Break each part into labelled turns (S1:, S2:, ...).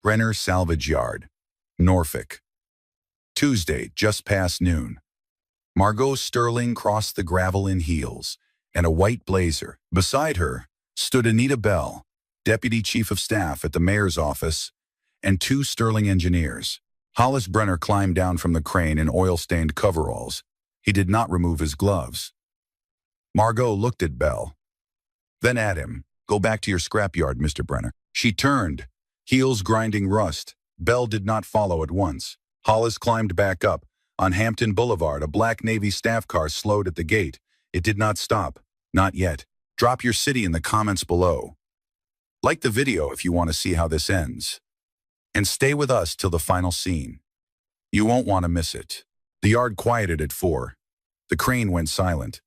S1: Brenner Salvage Yard, Norfolk. Tuesday, just past noon. Margot Sterling crossed the gravel in heels and a white blazer. Beside her stood Anita Bell, Deputy Chief of Staff at the Mayor's office, and two Sterling engineers. Hollis Brenner climbed down from the crane in oil-stained coveralls. He did not remove his gloves. Margot looked at Bell, then at him. "Go back to your scrapyard, Mr. Brenner." She turned, heels grinding rust. Bell did not follow at once. Hollis climbed back up. On Hampton Boulevard, a black Navy staff car slowed at the gate. It did not stop. Not yet. Drop your city in the comments below. Like the video if you want to see how this ends. And stay with us till the final scene. You won't want to miss it. The yard quieted at 4. The crane went silent.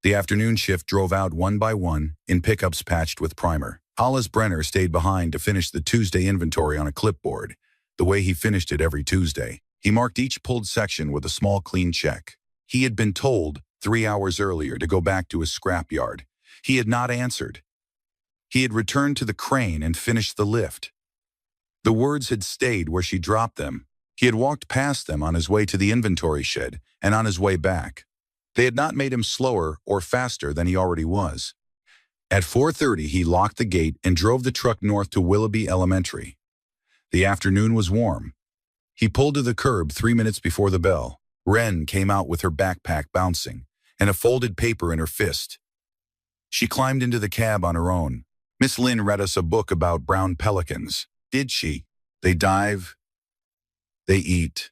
S1: The afternoon shift drove out one by one in pickups patched with primer. Hollis Brenner stayed behind to finish the Tuesday inventory on a clipboard, the way he finished it every Tuesday. He marked each pulled section with a small clean check. He had been told 3 hours earlier to go back to his scrapyard. He had not answered. He had returned to the crane and finished the lift. The words had stayed where she dropped them. He had walked past them on his way to the inventory shed and on his way back. They had not made him slower or faster than he already was. At 4:30, he locked the gate and drove the truck north to Willoughby Elementary. The afternoon was warm. He pulled to the curb 3 minutes before the bell. Wren came out with her backpack bouncing and a folded paper in her fist. She climbed into the cab on her own. "Miss Lynn read us a book about brown pelicans." "Did she?" "They dive. They eat.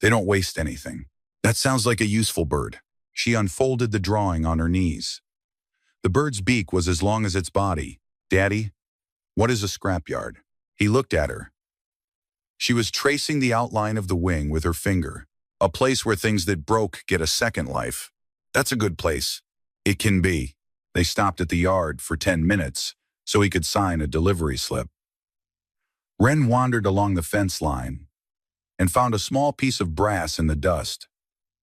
S1: They don't waste anything." "That sounds like a useful bird." She unfolded the drawing on her knees. The bird's beak was as long as its body. "Daddy, what is a scrapyard?" He looked at her. She was tracing the outline of the wing with her finger. "A place where things that broke get a second life." "That's a good place." "It can be." They stopped at the yard for 10 minutes so he could sign a delivery slip. Wren wandered along the fence line and found a small piece of brass in the dust.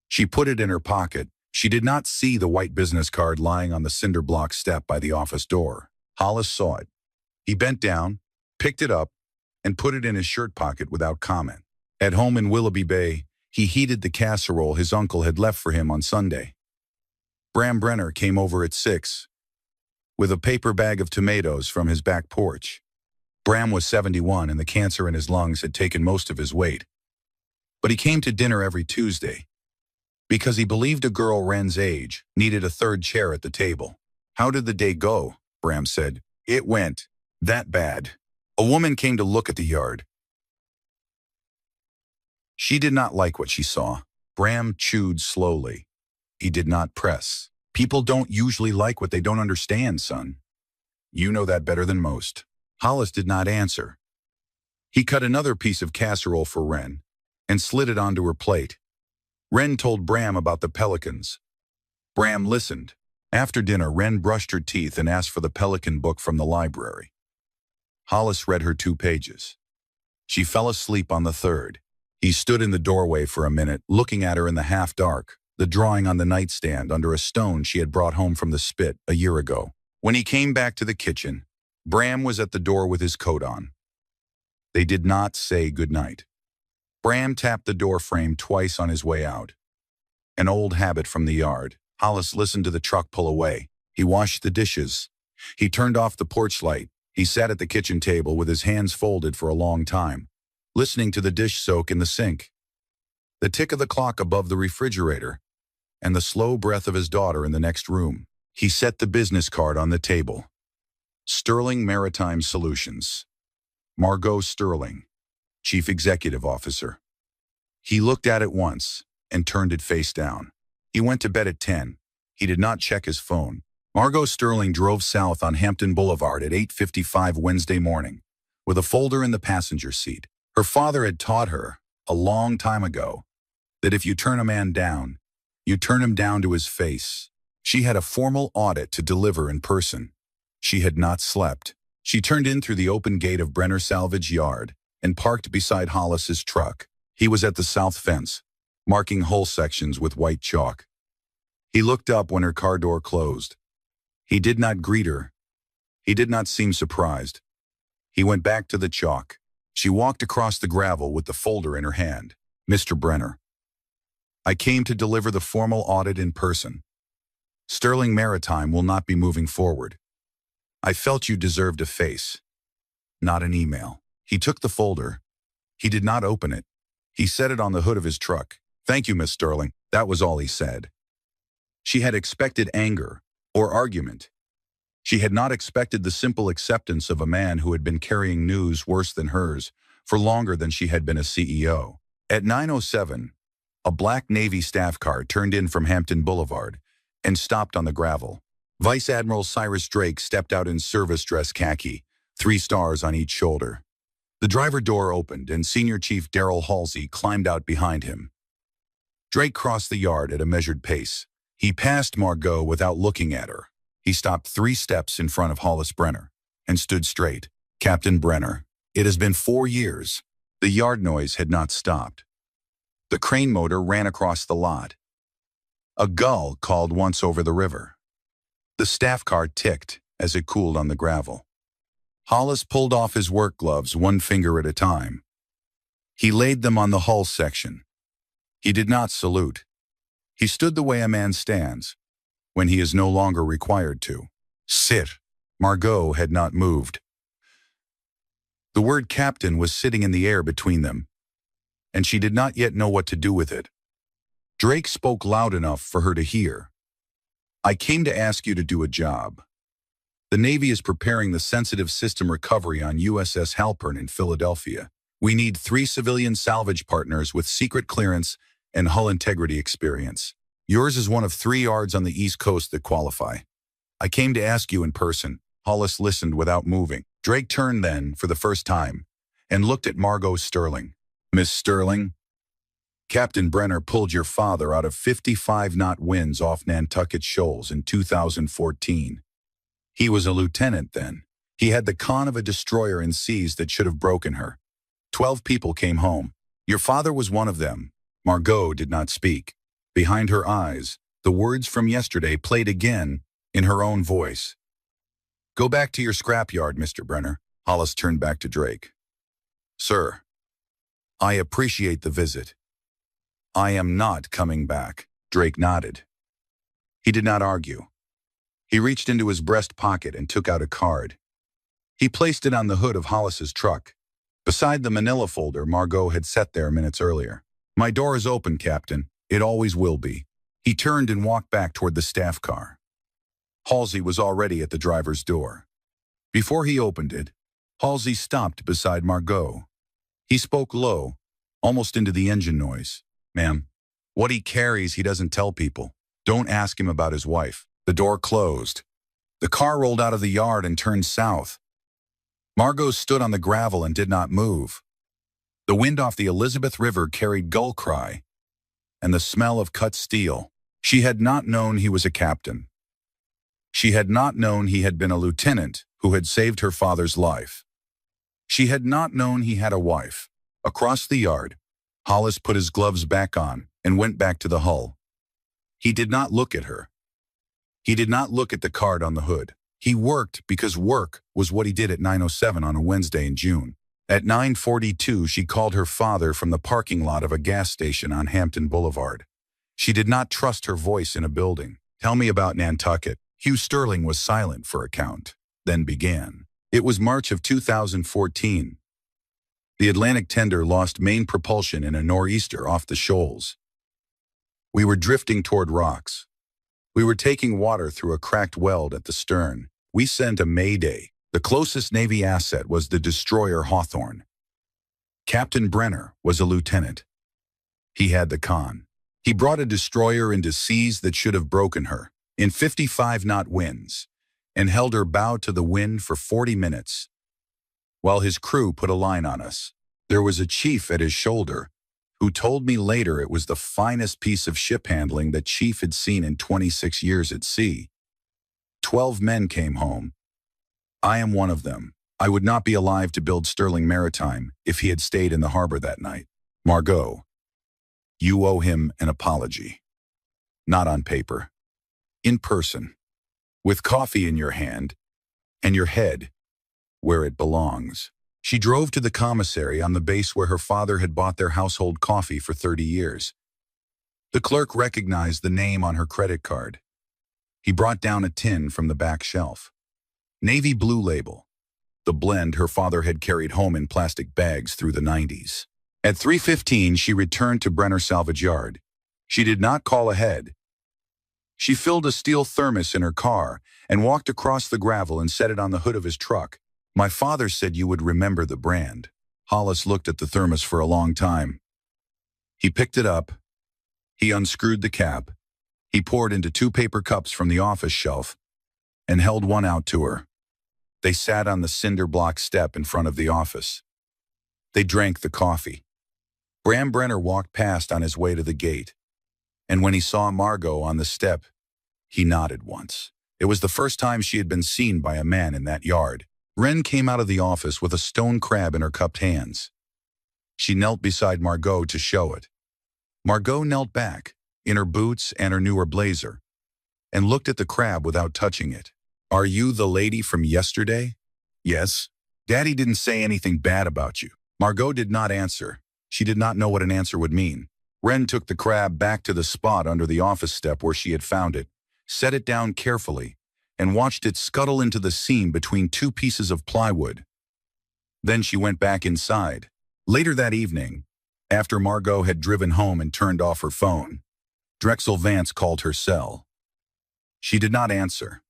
S1: She put it in her pocket. She did not see the white business card lying on the cinder block step by the office door. Hollis saw it. He bent down, picked it up, and put it in his shirt pocket without comment. At home in Willoughby Bay, he heated the casserole his uncle had left for him on Sunday. Bram Brenner came over at 6 with a paper bag of tomatoes from his back porch. Bram was 71 and the cancer in his lungs had taken most of his weight. But he came to dinner every Tuesday because he believed a girl Wren's age needed a third chair at the table. "How did the day go?" Bram said. "It went that bad. A woman came to look at the yard. She did not like what she saw." Bram chewed slowly. He did not press. "People don't usually like what they don't understand, son. You know that better than most." Hollis did not answer. He cut another piece of casserole for Wren and slid it onto her plate. Wren told Bram about the pelicans. Bram listened. After dinner, Wren brushed her teeth and asked for the pelican book from the library. Hollis read her 2 pages. She fell asleep on the 3rd. He stood in the doorway for a minute, looking at her in the half-dark, the drawing on the nightstand under a stone she had brought home from the spit a year ago. When he came back to the kitchen, Bram was at the door with his coat on. They did not say goodnight. Bram tapped the door frame twice on his way out. An old habit from the yard. Hollis listened to the truck pull away. He washed the dishes. He turned off the porch light. He sat at the kitchen table with his hands folded for a long time, listening to the dish soak in the sink, the tick of the clock above the refrigerator, and the slow breath of his daughter in the next room. He set the business card on the table. Sterling Maritime Solutions. Margot Sterling, Chief Executive Officer. He looked at it once and turned it face down. He went to bed at 10. He did not check his phone. Margot Sterling drove south on Hampton Boulevard at 8:55 Wednesday morning, with a folder in the passenger seat. Her father had taught her, a long time ago, that if you turn a man down, you turn him down to his face. She had a formal audit to deliver in person. She had not slept. She turned in through the open gate of Brenner Salvage Yard and parked beside Hollis's truck. He was at the south fence, marking hull sections with white chalk. He looked up when her car door closed. He did not greet her. He did not seem surprised. He went back to the chalk. She walked across the gravel with the folder in her hand. Mr. Brenner, I came to deliver the formal audit in person. Sterling Maritime will not be moving forward. I felt you deserved a face, not an email. He took the folder. He did not open it. He set it on the hood of his truck. Thank you, Miss Sterling. That was all he said. She had expected anger or argument. She had not expected the simple acceptance of a man who had been carrying news worse than hers for longer than she had been a CEO. At 9:07, a black Navy staff car turned in from Hampton Boulevard and stopped on the gravel. Vice Admiral Cyrus Drake stepped out in service dress khaki, 3 stars on each shoulder. The driver door opened and Senior Chief Darrell Halsey climbed out behind him. Drake crossed the yard at a measured pace. He passed Margot without looking at her. He stopped 3 steps in front of Hollis Brenner and stood straight. Captain Brenner, it has been 4 years. The yard noise had not stopped. The crane motor ran across the lot. A gull called once over the river. The staff car ticked as it cooled on the gravel. Hollis pulled off his work gloves 1 finger at a time. He laid them on the hull section. He did not salute. He stood the way a man stands when he is no longer required to. Sit. Margot had not moved. The word captain was sitting in the air between them, and she did not yet know what to do with it. Drake spoke loud enough for her to hear. I came to ask you to do a job. The Navy is preparing the sensitive system recovery on USS Halpern in Philadelphia. We need 3 civilian salvage partners with secret clearance and hull integrity experience. Yours is one of 3 yards on the East Coast that qualify. I came to ask you in person. Hollis listened without moving. Drake turned then, for the first time, and looked at Margot Sterling. Miss Sterling, Captain Brenner pulled your father out of 55-knot winds off Nantucket Shoals in 2014. He was a lieutenant then. He had the con of a destroyer in seas that should have broken her. 12 people came home. Your father was one of them. Margot did not speak. Behind her eyes, the words from yesterday played again in her own voice. Go back to your scrapyard, Mr. Brenner. Hollis turned back to Drake. Sir, I appreciate the visit. I am not coming back. Drake nodded. He did not argue. He reached into his breast pocket and took out a card. He placed it on the hood of Hollis's truck, beside the manila folder Margot had set there minutes earlier. My door is open, Captain. It always will be. He turned and walked back toward the staff car. Halsey was already at the driver's door. Before he opened it, Halsey stopped beside Margot. He spoke low, almost into the engine noise. Ma'am, what he carries he doesn't tell people. Don't ask him about his wife. The door closed. The car rolled out of the yard and turned south. Margot stood on the gravel and did not move. The wind off the Elizabeth River carried gull cry and the smell of cut steel. She had not known he was a captain. She had not known he had been a lieutenant who had saved her father's life. She had not known he had a wife. Across the yard, Hollis put his gloves back on and went back to the hull. He did not look at her. He did not look at the card on the hood. He worked because work was what he did at 9:07 on a Wednesday in June. At 9:42, she called her father from the parking lot of a gas station on Hampton Boulevard. She did not trust her voice in a building. Tell me about Nantucket. Hugh Sterling was silent for a count, then began. It was March of 2014. The Atlantic tender lost main propulsion in a nor'easter off the shoals. We were drifting toward rocks. We were taking water through a cracked weld at the stern. We sent a mayday. The closest Navy asset was the destroyer Hawthorne. Captain Brenner was a lieutenant. He had the con. He brought a destroyer into seas that should have broken her, in 55-knot winds, and held her bow to the wind for 40 minutes, while his crew put a line on us. There was a chief at his shoulder who told me later it was the finest piece of ship handling that Chief had seen in 26 years at sea. 12 men came home. I am one of them. I would not be alive to build Sterling Maritime if he had stayed in the harbor that night. Margot, you owe him an apology. Not on paper. In person. With coffee in your hand and your head where it belongs. She drove to the commissary on the base where her father had bought their household coffee for 30 years. The clerk recognized the name on her credit card. He brought down a tin from the back shelf. Navy blue label. The blend her father had carried home in plastic bags through the 90s. At 3:15, she returned to Brenner Salvage Yard. She did not call ahead. She filled a steel thermos in her car and walked across the gravel and set it on the hood of his truck. My father said you would remember the brand. Hollis looked at the thermos for a long time. He picked it up. He unscrewed the cap. He poured into 2 paper cups from the office shelf and held one out to her. They sat on the cinder block step in front of the office. They drank the coffee. Bram Brenner walked past on his way to the gate, and when he saw Margot on the step, he nodded once. It was the first time she had been seen by a man in that yard. Wren came out of the office with a stone crab in her cupped hands. She knelt beside Margot to show it. Margot knelt back, in her boots and her newer blazer, and looked at the crab without touching it. Are you the lady from yesterday? Yes. Daddy didn't say anything bad about you. Margot did not answer. She did not know what an answer would mean. Wren took the crab back to the spot under the office step where she had found it, set it down carefully, and watched it scuttle into the seam between 2 pieces of plywood. Then she went back inside. Later that evening, after Margot had driven home and turned off her phone, Drexel Vance called her cell. She did not answer.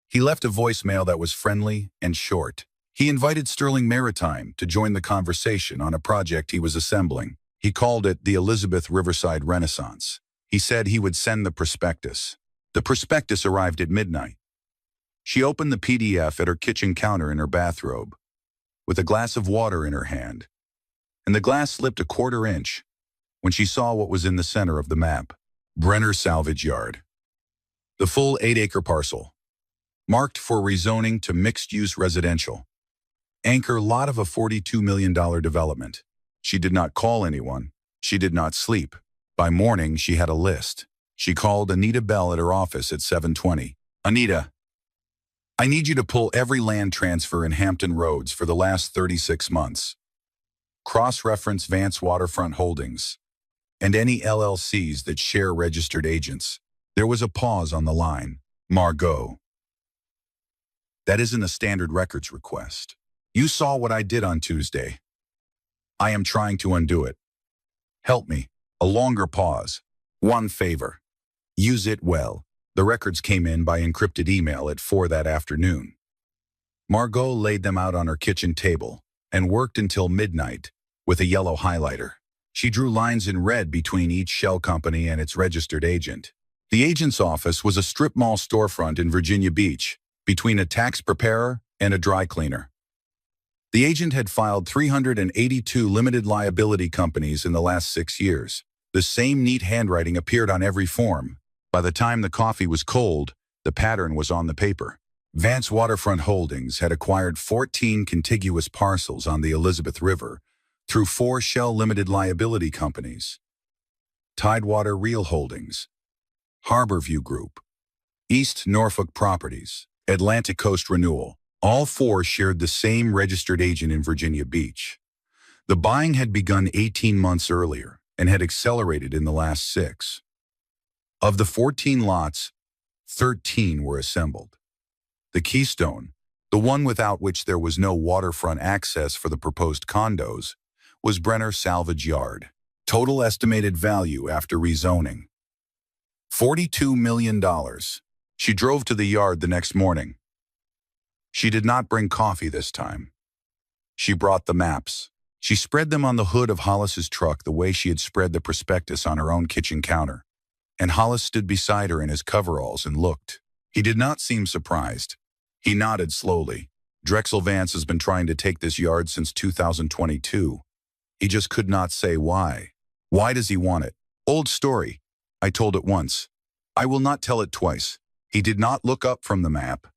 S1: He left a voicemail that was friendly and short. He invited Sterling Maritime to join the conversation on a project he was assembling. He called it the Elizabeth Riverside Renaissance. He said he would send the prospectus. The prospectus arrived at midnight. She opened the PDF at her kitchen counter in her bathrobe, with a glass of water in her hand, and the glass slipped a 1/4 inch when she saw what was in the center of the map. Brenner Salvage Yard. The full 8-acre parcel, marked for rezoning to mixed-use residential. Anchor lot of a $42 million development. She did not call anyone. She did not sleep. By morning, she had a list. She called Anita Bell at her office at 7:20. Anita, I need you to pull every land transfer in Hampton Roads for the last 36 months. Cross-reference Vance Waterfront Holdings and any LLCs that share registered agents. There was a pause on the line. Margot. That isn't a standard records request. You saw what I did on Tuesday. I am trying to undo it. Help me. A longer pause. One favor. Use it well. The records came in by encrypted email at 4 that afternoon. Margot laid them out on her kitchen table and worked until midnight with a yellow highlighter. She drew lines in red between each shell company and its registered agent. The agent's office was a strip mall storefront in Virginia Beach, between a tax preparer and a dry cleaner. The agent had filed 382 limited liability companies in the last 6 years. The same neat handwriting appeared on every form. By the time the coffee was cold, the pattern was on the paper. Vance Waterfront Holdings had acquired 14 contiguous parcels on the Elizabeth River through 4 shell limited liability companies: Tidewater Real Holdings, Harborview Group, East Norfolk Properties, Atlantic Coast Renewal. All 4 shared the same registered agent in Virginia Beach. The buying had begun 18 months earlier and had accelerated in the last 6. Of the 14 lots, 13 were assembled. The keystone, the one without which there was no waterfront access for the proposed condos, was Brenner Salvage Yard. Total estimated value after rezoning: $42 million. She drove to the yard the next morning. She did not bring coffee this time. She brought the maps. She spread them on the hood of Hollis's truck the way she had spread the prospectus on her own kitchen counter, and Hollis stood beside her in his coveralls and looked. He did not seem surprised. He nodded slowly. Drexel Vance has been trying to take this yard since 2022. He just could not say why. Why does he want it? Old story. I told it once. I will not tell it twice. He did not look up from the map.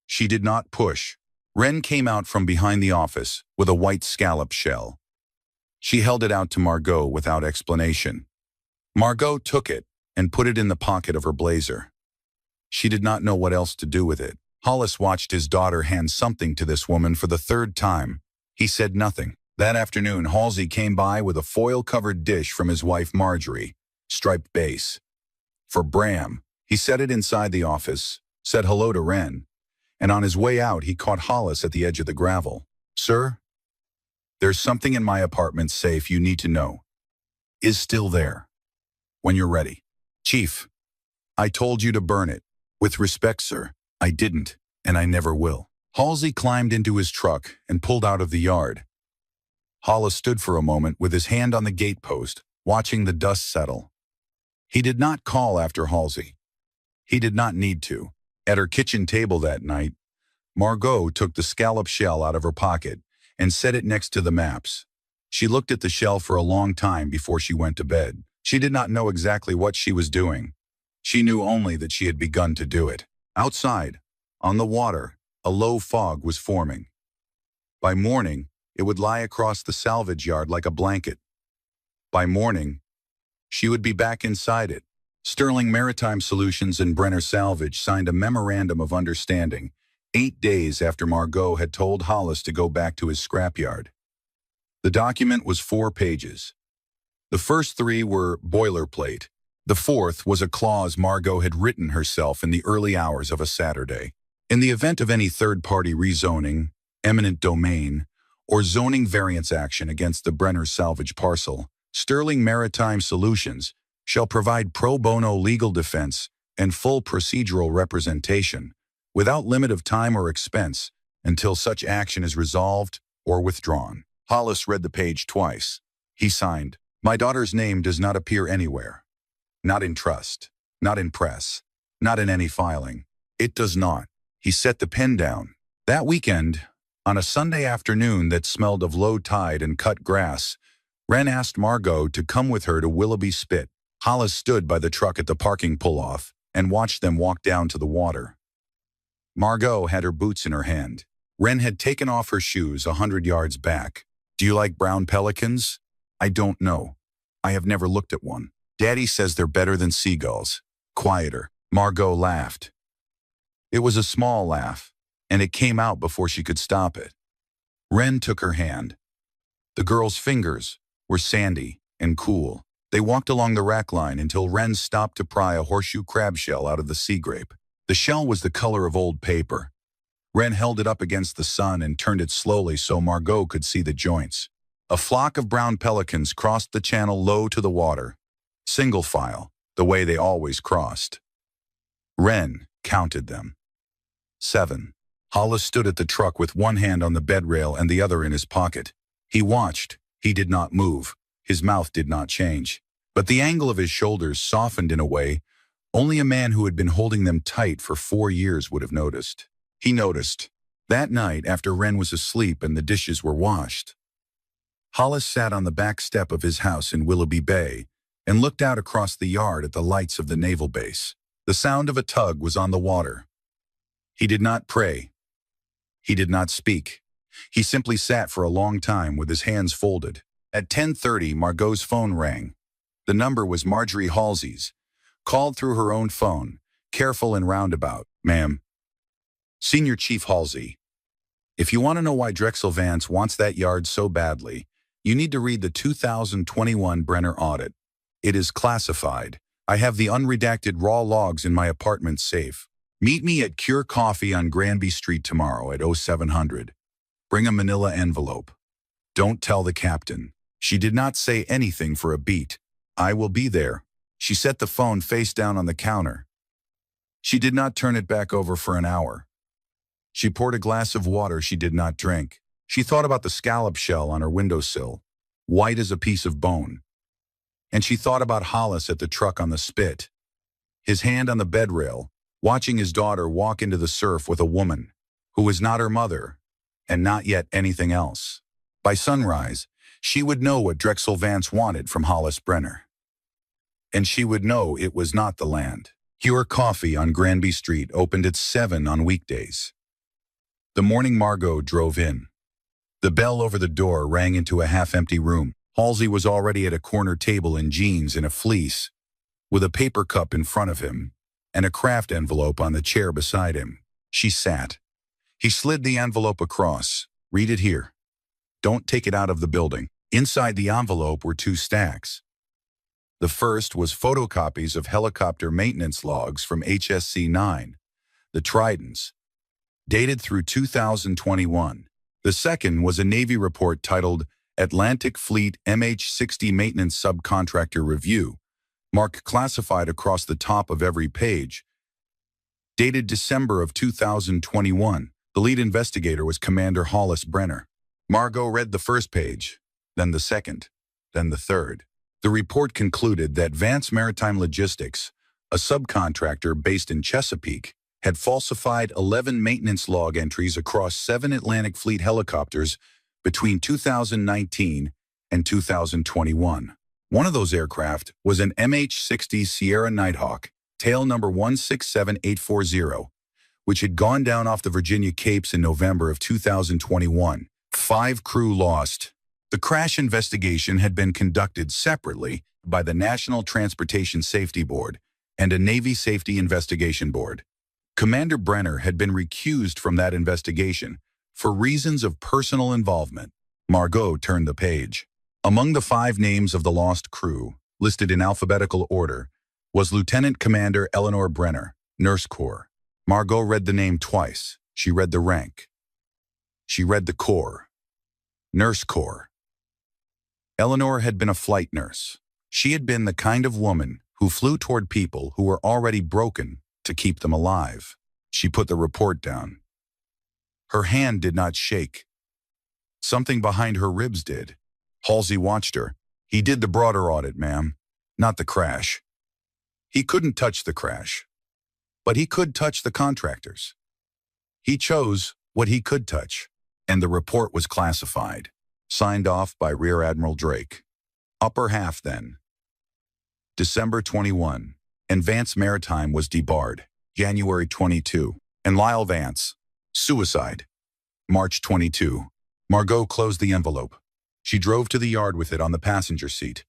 S1: She did not push. Wren came out from behind the office with a white scallop shell. She held it out to Margot without explanation. Margot took it and put it in the pocket of her blazer. She did not know what else to do with it. Hollis watched his daughter hand something to this woman for the third time. He said nothing. That afternoon, Halsey came by with a foil-covered dish from his wife Marjorie, striped base. For Bram, he set it inside the office, said hello to Wren, and on his way out he caught Hollis at the edge of the gravel. "Sir, there's something in my apartment safe you need to know. Is still there. When you're ready." "Chief, I told you to burn it. With respect, sir, I didn't, and I never will." Halsey climbed into his truck and pulled out of the yard. Hollis stood for a moment with his hand on the gatepost, watching the dust settle. He did not call after Halsey. He did not need to. At her kitchen table that night, Margot took the scallop shell out of her pocket and set it next to the maps. She looked at the shell for a long time before she went to bed. She did not know exactly what she was doing. She knew only that she had begun to do it. Outside, on the water, a low fog was forming. By morning, it would lie across the salvage yard like a blanket. By morning, she would be back inside it. Sterling Maritime Solutions and Brenner Salvage signed a memorandum of understanding 8 days after Margot had told Hollis to go back to his scrapyard. The document was 4 pages. The first 3 were boilerplate. The fourth was a clause Margot had written herself in the early hours of a Saturday. In the event of any third-party rezoning, eminent domain, or zoning variance action against the Brenner salvage parcel, Sterling Maritime Solutions shall provide pro bono legal defense and full procedural representation, without limit of time or expense, until such action is resolved or withdrawn. Hollis read the page twice. He signed, "My daughter's name does not appear anywhere. Not in trust, not in press, not in any filing. It does not." He set the pen down. That weekend, on a Sunday afternoon that smelled of low tide and cut grass, Wren asked Margot to come with her to Willoughby Spit. Hollis stood by the truck at the parking pull-off and watched them walk down to the water. Margot had her boots in her hand. Wren had taken off her shoes 100 yards back. "Do you like brown pelicans?" "I don't know. I have never looked at one. Daddy says they're better than seagulls." "Quieter." Margot laughed. It was a small laugh, and it came out before she could stop it. Wren took her hand. The girl's fingers were sandy and cool. They walked along the rack line until Wren stopped to pry a horseshoe crab shell out of the sea grape. The shell was the color of old paper. Wren held it up against the sun and turned it slowly so Margot could see the joints. A flock of brown pelicans crossed the channel low to the water. Single file, the way they always crossed. Wren counted them. 7. Hollis stood at the truck with one hand on the bed rail and the other in his pocket. He watched. He did not move. His mouth did not change. But the angle of his shoulders softened in a way only a man who had been holding them tight for 4 years would have noticed. He noticed. That night, after Wren was asleep and the dishes were washed, Hollis sat on the back step of his house in Willoughby Bay and looked out across the yard at the lights of the naval base. The sound of a tug was on the water. He did not pray. He did not speak. He simply sat for a long time with his hands folded. At 10:30, Margot's phone rang. The number was Marjorie Halsey's. Called through her own phone, careful and roundabout. "Ma'am. Senior Chief Halsey. If you want to know why Drexel Vance wants that yard so badly, you need to read the 2021 Brenner audit. It is classified. I have the unredacted raw logs in my apartment safe. Meet me at Cure Coffee on Granby Street tomorrow at 0700. Bring a manila envelope. Don't tell the captain." She did not say anything for a beat. "I will be there." She set the phone face down on the counter. She did not turn it back over for an hour. She poured a glass of water she did not drink. She thought about the scallop shell on her windowsill, white as a piece of bone. And she thought about Hollis at the truck on the spit, his hand on the bed rail, watching his daughter walk into the surf with a woman who was not her mother and not yet anything else. By sunrise, she would know what Drexel Vance wanted from Hollis Brenner. And she would know it was not the land. Cure Coffee on Granby Street opened at 7 on weekdays. The morning Margot drove in. The bell over the door rang into a half-empty room. Halsey was already at a corner table in jeans and a fleece, with a paper cup in front of him and a craft envelope on the chair beside him. She sat. He slid the envelope across. "Read it here. Don't take it out of the building." Inside the envelope were two stacks. The first was photocopies of helicopter maintenance logs from HSC-9, the Tridents, dated through 2021. The second was a Navy report titled Atlantic Fleet MH-60 Maintenance Subcontractor Review, marked classified across the top of every page, dated December of 2021. The lead investigator was Commander Hollis Brenner. Margot read the first page, then the second, then the third. The report concluded that Vance Maritime Logistics, a subcontractor based in Chesapeake, had falsified 11 maintenance log entries across 7 Atlantic Fleet helicopters between 2019 and 2021. One of those aircraft was an MH-60 Sierra Nighthawk, tail number 167840, which had gone down off the Virginia Capes in November of 2021. 5 crew lost. The crash investigation had been conducted separately by the National Transportation Safety Board and a Navy Safety Investigation Board. Commander Brenner had been recused from that investigation for reasons of personal involvement. Margot turned the page. Among the 5 names of the lost crew, listed in alphabetical order, was Lieutenant Commander Eleanor Brenner, Nurse Corps. Margot read the name twice. She read the rank. She read the Corps. Nurse Corps. Eleanor had been a flight nurse. She had been the kind of woman who flew toward people who were already broken to keep them alive. She put the report down. Her hand did not shake. Something behind her ribs did. Halsey watched her. "He did the broader audit, ma'am, not the crash. He couldn't touch the crash, but he could touch the contractors. He chose what he could touch." And the report was classified. Signed off by Rear Admiral Drake. Upper half then. December 21. And Vance Maritime was debarred. January 22. And Lyle Vance. Suicide. March 22. Margot closed the envelope. She drove to the yard with it on the passenger seat.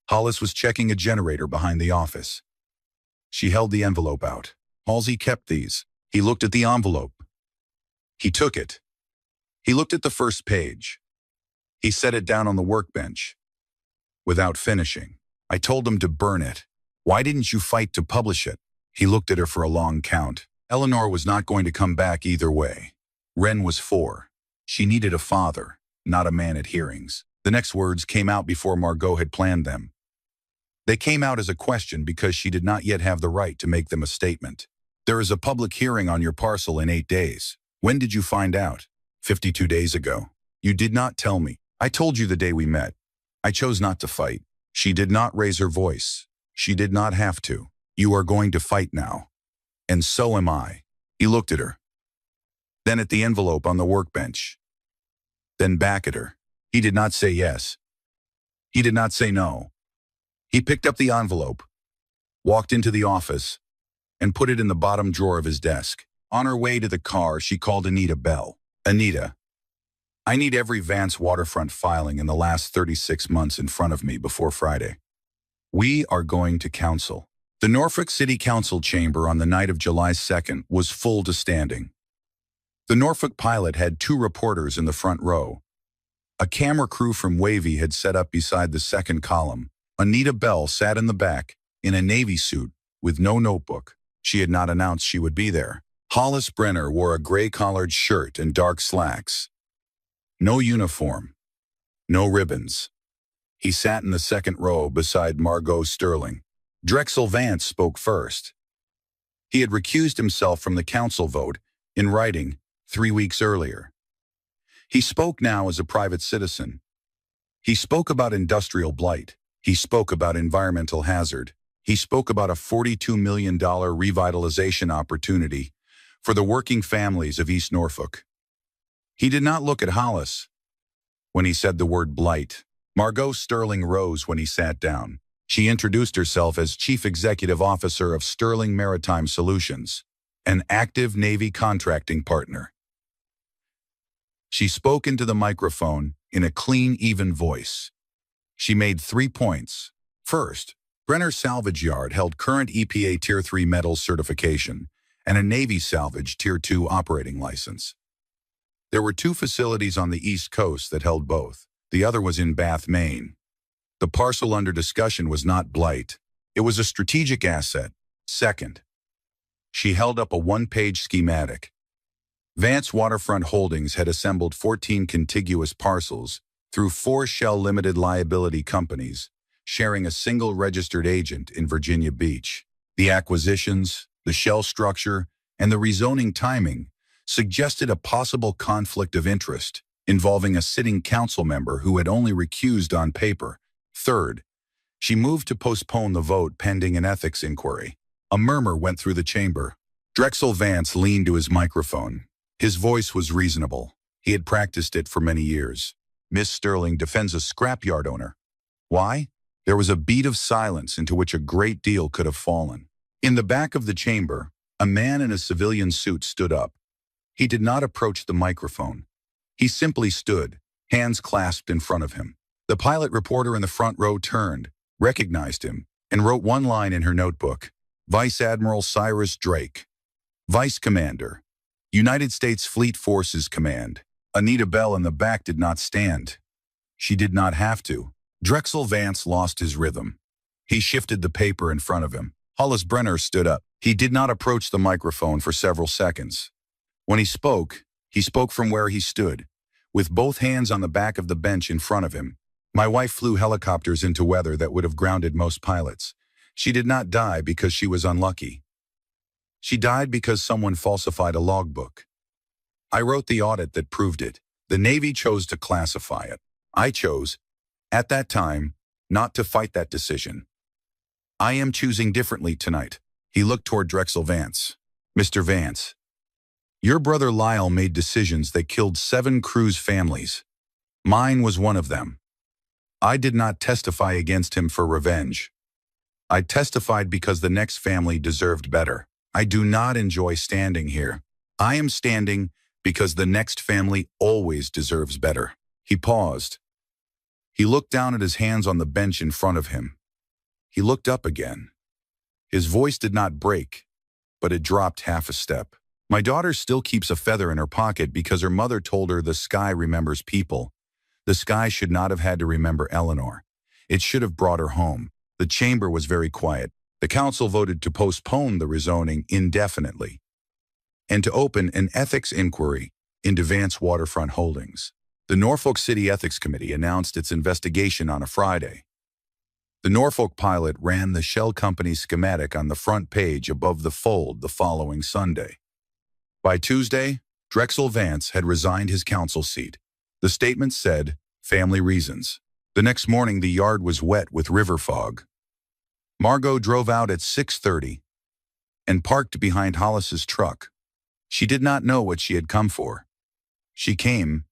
S1: Hollis was checking a generator behind the office. She held the envelope out. Halsey kept these. He looked at the envelope. He took it. He looked at the first page. He set it down on the workbench. Without finishing. "I told him to burn it. Why didn't you fight to publish it?" He looked at her for a long count. Eleanor was not going to come back either way. Wren was 4. She needed a father, not a man at hearings. The next words came out before Margot had planned them. They came out as a question because she did not yet have the right to make them a statement. "There is a public hearing on your parcel in 8 days. When did you find out?" 52 days ago. "You did not tell me." "I told you the day we met. I chose not to fight." She did not raise her voice. She did not have to. "You are going to fight now. And so am I." He looked at her. Then at the envelope on the workbench. Then back at her. He did not say yes. He did not say no. He picked up the envelope, walked into the office, and put it in the bottom drawer of his desk. On her way to the car, she called Anita Bell. "Anita, I need every Vance waterfront filing in the last 36 months in front of me before Friday. We are going to council." The Norfolk City Council chamber on the night of July 2nd was full to standing. The Norfolk pilot had 2 reporters in the front row. A camera crew from Wavy had set up beside the second column. Anita Bell sat in the back, in a Navy suit, with no notebook. She had not announced she would be there. Hollis Brenner wore a gray-collared shirt and dark slacks. No uniform. No ribbons. He sat in the second row beside Margot Sterling. Drexel Vance spoke first. He had recused himself from the council vote, in writing, 3 weeks earlier. He spoke now as a private citizen. He spoke about industrial blight. He spoke about environmental hazard. He spoke about a $42 million revitalization opportunity for the working families of East Norfolk. He did not look at Hollis when he said the word blight. Margot Sterling rose when he sat down. She introduced herself as Chief Executive Officer of Sterling Maritime Solutions, an active Navy contracting partner. She spoke into the microphone in a clean, even voice. She made 3 points. First, Brenner Salvage Yard held current EPA Tier 3 metals certification and a Navy salvage Tier 2 operating license. There were 2 facilities on the East Coast that held both. The other was in Bath, Maine. The parcel under discussion was not blight. It was a strategic asset. Second, she held up a 1-page schematic. Vance Waterfront Holdings had assembled 14 contiguous parcels through 4 shell limited liability companies, sharing a single registered agent in Virginia Beach. The acquisitions, the shell structure, and the rezoning timing suggested a possible conflict of interest involving a sitting council member who had only recused on paper. Third, she moved to postpone the vote pending an ethics inquiry. A murmur went through the chamber. Drexel Vance leaned to his microphone. His voice was reasonable. He had practiced it for many years. Miss Sterling defends a scrapyard owner. Why? There was a beat of silence into which a great deal could have fallen. In the back of the chamber, a man in a civilian suit stood up. He did not approach the microphone. He simply stood, hands clasped in front of him. The pilot reporter in the front row turned, recognized him, and wrote one line in her notebook. Vice Admiral Cyrus Drake. Vice Commander. United States Fleet Forces Command. Anita Bell in the back did not stand. She did not have to. Drexel Vance lost his rhythm. He shifted the paper in front of him. Hollis Brenner stood up. He did not approach the microphone for several seconds. When he spoke from where he stood, with both hands on the back of the bench in front of him. My wife flew helicopters into weather that would have grounded most pilots. She did not die because she was unlucky. She died because someone falsified a logbook. I wrote the audit that proved it. The Navy chose to classify it. I chose, at that time, not to fight that decision. I am choosing differently tonight. He looked toward Drexel Vance. Mr. Vance, your brother Lyle made decisions that killed 7 crew's families. Mine was one of them. I did not testify against him for revenge. I testified because the next family deserved better. I do not enjoy standing here. I am standing because the next family always deserves better. He paused. He looked down at his hands on the bench in front of him. He looked up again. His voice did not break, but it dropped half a step. My daughter still keeps a feather in her pocket because her mother told her the sky remembers people. The sky should not have had to remember Eleanor. It should have brought her home. The chamber was very quiet. The council voted to postpone the rezoning indefinitely and to open an ethics inquiry into Vance Waterfront Holdings. The Norfolk City Ethics Committee announced its investigation on a Friday. The Norfolk pilot ran the shell company's schematic on the front page above the fold the following Sunday. By Tuesday, Drexel Vance had resigned his council seat. The statement said, family reasons. The next morning, the yard was wet with river fog. Margot drove out at 6:30 and parked behind Hollis's truck. She did not know what she had come for. She came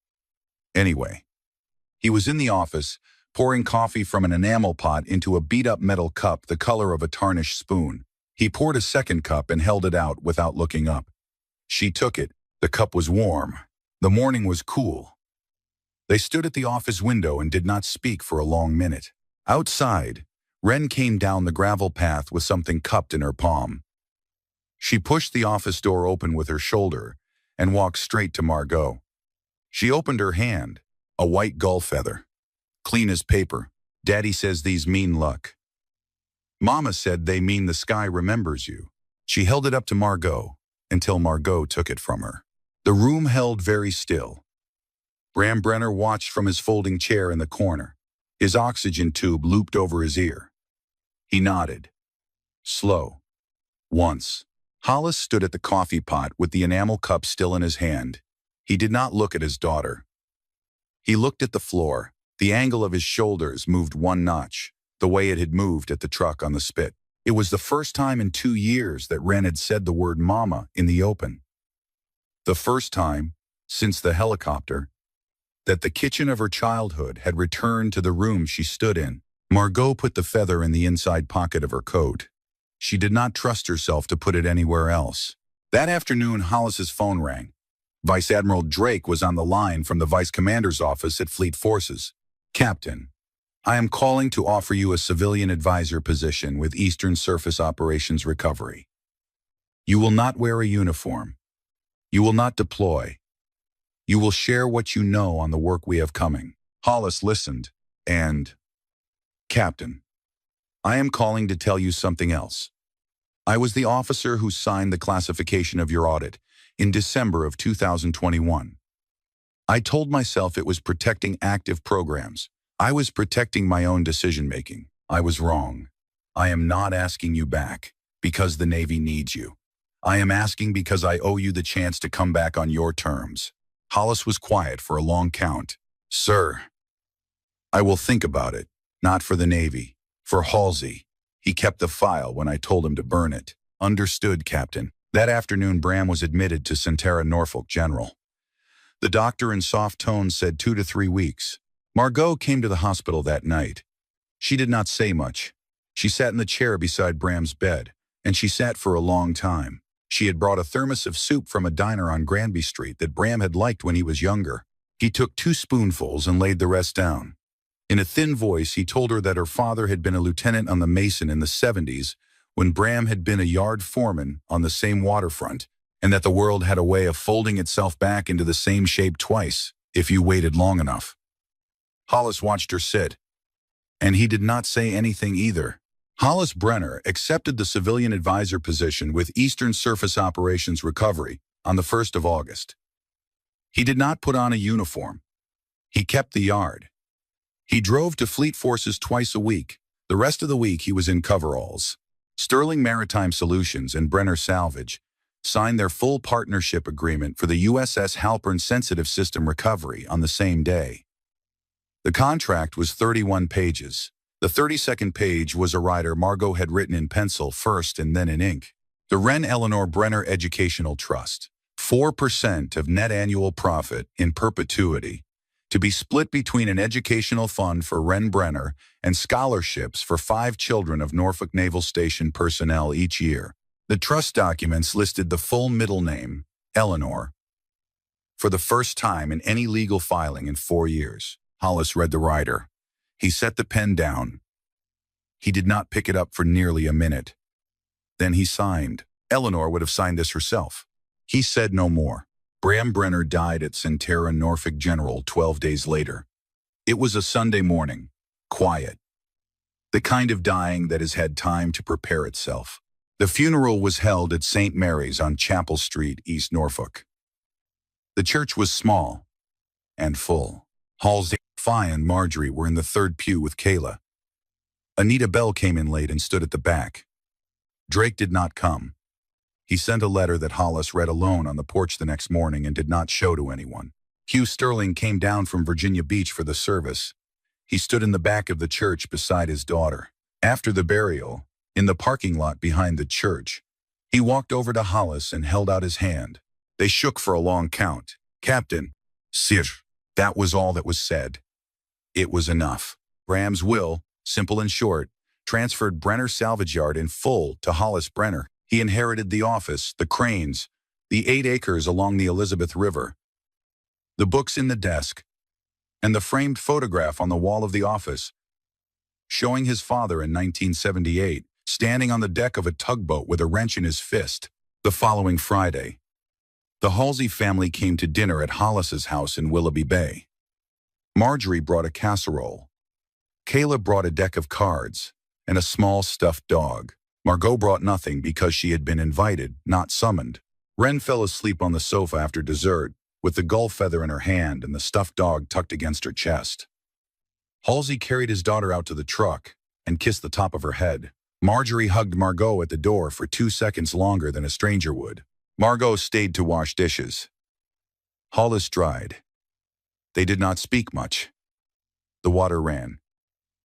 S1: anyway. He was in the office, pouring coffee from an enamel pot into a beat-up metal cup the color of a tarnished spoon. He poured a second cup and held it out without looking up. She took it. The cup was warm. The morning was cool. They stood at the office window and did not speak for a long minute. Outside, Wren came down the gravel path with something cupped in her palm. She pushed the office door open with her shoulder and walked straight to Margot. She opened her hand, a white gull feather. Clean as paper. Daddy says these mean luck. Mama said they mean the sky remembers you. She held it up to Margot until Margot took it from her. The room held very still. Bram Brenner watched from his folding chair in the corner. His oxygen tube looped over his ear. He nodded. Slow. Once. Hollis stood at the coffee pot with the enamel cup still in his hand. He did not look at his daughter. He looked at the floor. The angle of his shoulders moved one notch, the way it had moved at the truck on the spit. It was the first time in 2 years that Wren had said the word mama in the open. The first time, since the helicopter, that the kitchen of her childhood had returned to the room she stood in. Margot put the feather in the inside pocket of her coat. She did not trust herself to put it anywhere else. That afternoon, Hollis's phone rang. Vice Admiral Drake was on the line from the Vice Commander's office at Fleet Forces. Captain, I am calling to offer you a civilian advisor position with Eastern Surface Operations Recovery. You will not wear a uniform. You will not deploy. You will share what you know on the work we have coming." Hollis listened, and, "Captain, I am calling to tell you something else. I was the officer who signed the classification of your audit in December of 2021. I told myself it was protecting active programs. I was protecting my own decision-making. I was wrong. I am not asking you back because the Navy needs you. I am asking because I owe you the chance to come back on your terms." Hollis was quiet for a long count. "Sir, I will think about it, not for the Navy, for Halsey. He kept the file when I told him to burn it." "Understood, Captain." That afternoon, Bram was admitted to Centera Norfolk General. The doctor in soft tones said 2 to 3 weeks. Margot came to the hospital that night. She did not say much. She sat in the chair beside Bram's bed, and she sat for a long time. She had brought a thermos of soup from a diner on Granby Street that Bram had liked when he was younger. He took 2 spoonfuls and laid the rest down. In a thin voice, he told her that her father had been a lieutenant on the Mason in the 70s, when Bram had been a yard foreman on the same waterfront, and that the world had a way of folding itself back into the same shape twice, if you waited long enough. Hollis watched her sit, and he did not say anything either. Hollis Brenner accepted the civilian advisor position with Eastern Surface Operations Recovery on the 1st of August. He did not put on a uniform. He kept the yard. He drove to Fleet Forces twice a week. The rest of the week he was in coveralls. Sterling Maritime Solutions and Brenner Salvage signed their full partnership agreement for the USS Halpern Sensitive System recovery on the same day. The contract was 31 pages. The 32nd page was a rider Margot had written in pencil first and then in ink. The Wren Eleanor Brenner Educational Trust, 4% of net annual profit in perpetuity, to be split between an educational fund for Wren Brenner and scholarships for 5 children of Norfolk Naval Station personnel each year. The trust documents listed the full middle name, Eleanor, for the first time in any legal filing in 4 years. Hollis read the rider. He set the pen down. He did not pick it up for nearly a minute. Then he signed. Eleanor would have signed this herself. He said no more. Bram Brenner died at Centera Norfolk General 12 days later. It was a Sunday morning, quiet. The kind of dying that has had time to prepare itself. The funeral was held at St. Mary's on Chapel Street, East Norfolk. The church was small and full. Halsey, Fi, and Marjorie were in the 3rd pew with Kayla. Anita Bell came in late and stood at the back. Drake did not come. He sent a letter that Hollis read alone on the porch the next morning and did not show to anyone. Hugh Sterling came down from Virginia Beach for the service. He stood in the back of the church beside his daughter. After the burial, in the parking lot behind the church, he walked over to Hollis and held out his hand. They shook for a long count. "Captain, sir." That was all that was said. It was enough. Bram's will, simple and short, transferred Brenner Salvage Yard in full to Hollis Brenner. He inherited the office, the cranes, the 8 acres along the Elizabeth River, the books in the desk, and the framed photograph on the wall of the office, showing his father in 1978, standing on the deck of a tugboat with a wrench in his fist. The following Friday, the Halsey family came to dinner at Hollis's house in Willoughby Bay. Marjorie brought a casserole. Kayla brought a deck of cards and a small stuffed dog. Margot brought nothing because she had been invited, not summoned. Wren fell asleep on the sofa after dessert, with the gull feather in her hand and the stuffed dog tucked against her chest. Halsey carried his daughter out to the truck and kissed the top of her head. Marjorie hugged Margot at the door for 2 seconds longer than a stranger would. Margot stayed to wash dishes. Hollis dried. They did not speak much. The water ran.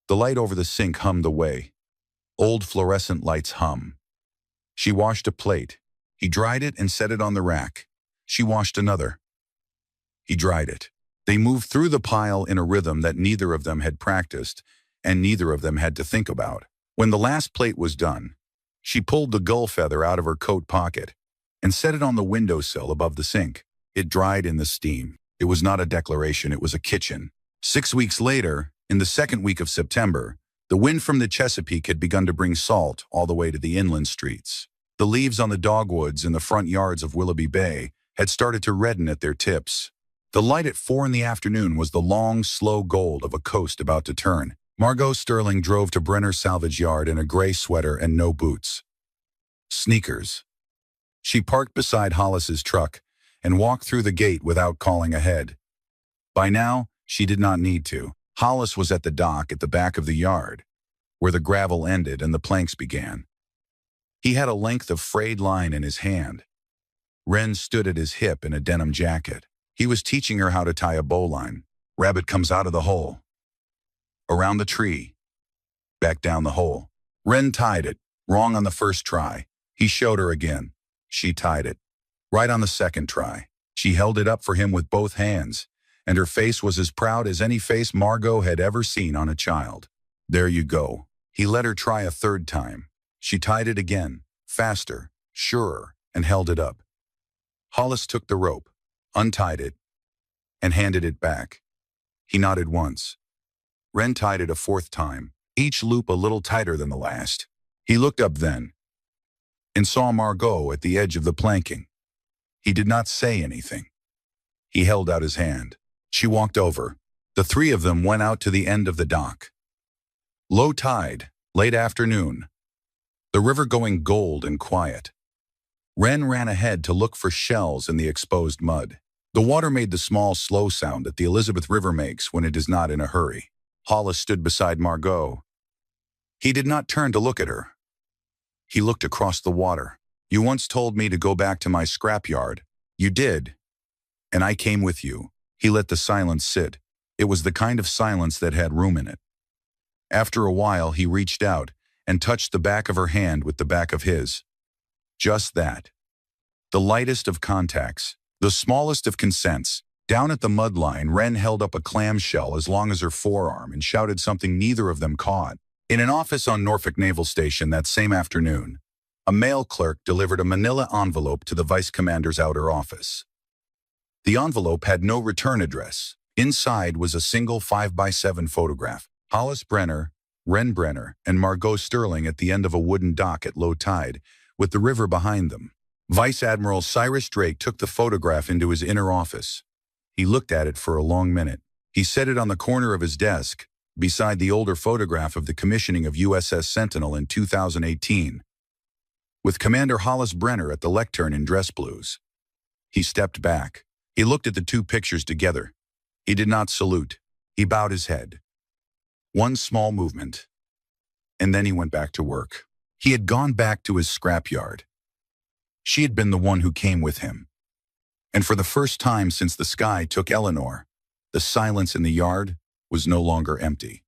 S1: The light over the sink hummed away. Old fluorescent lights hum. She washed a plate. He dried it and set it on the rack. She washed another. He dried it. They moved through the pile in a rhythm that neither of them had practiced and neither of them had to think about. When the last plate was done, she pulled the gull feather out of her coat pocket and set it on the windowsill above the sink. It dried in the steam. It was not a declaration, it was a kitchen. 6 weeks later, in the 2nd week of September, the wind from the Chesapeake had begun to bring salt all the way to the inland streets. The leaves on the dogwoods in the front yards of Willoughby Bay had started to redden at their tips. The light at 4 in the afternoon was the long, slow gold of a coast about to turn. Margot Sterling drove to Brenner's salvage yard in a gray sweater and no boots. Sneakers. She parked beside Hollis's truck and walked through the gate without calling ahead. By now, she did not need to. Hollis was at the dock at the back of the yard, where the gravel ended and the planks began. He had a length of frayed line in his hand. Wren stood at his hip in a denim jacket. He was teaching her how to tie a bowline. Rabbit comes out of the hole. Around the tree. Back down the hole. Wren tied it, wrong on the first try. He showed her again. She tied it. Right on the second try. She held it up for him with both hands, and her face was as proud as any face Margot had ever seen on a child. There you go. He let her try a third time. She tied it again, faster, surer, and held it up. Hollis took the rope, untied it, and handed it back. He nodded once. Wren tied it a fourth time, each loop a little tighter than the last. He looked up then and saw Margot at the edge of the planking. He did not say anything. He held out his hand. She walked over. The three of them went out to the end of the dock. Low tide, late afternoon. The river going gold and quiet. Wren ran ahead to look for shells in the exposed mud. The water made the small, slow sound that the Elizabeth River makes when it is not in a hurry. Hollis stood beside Margot. He did not turn to look at her. He looked across the water. You once told me to go back to my scrapyard. You did. And I came with you. He let the silence sit. It was the kind of silence that had room in it. After a while, he reached out and touched the back of her hand with the back of his. Just that. The lightest of contacts, the smallest of consents. Down at the mud line, Wren held up a clamshell as long as her forearm and shouted something neither of them caught. In an office on Norfolk Naval Station that same afternoon, a mail clerk delivered a manila envelope to the vice commander's outer office. The envelope had no return address. Inside was a single 5x7 photograph. Hollis Brenner, Wren Brenner, and Margot Sterling at the end of a wooden dock at low tide, with the river behind them. Vice Admiral Cyrus Drake took the photograph into his inner office. He looked at it for a long minute. He set it on the corner of his desk, beside the older photograph of the commissioning of USS Sentinel in 2018, with Commander Hollis Brenner at the lectern in dress blues. He stepped back. He looked at the two pictures together. He did not salute. He bowed his head. One small movement, and then he went back to work. He had gone back to his scrapyard. She had been the one who came with him. And for the first time since the sky took Eleanor, the silence in the yard was no longer empty.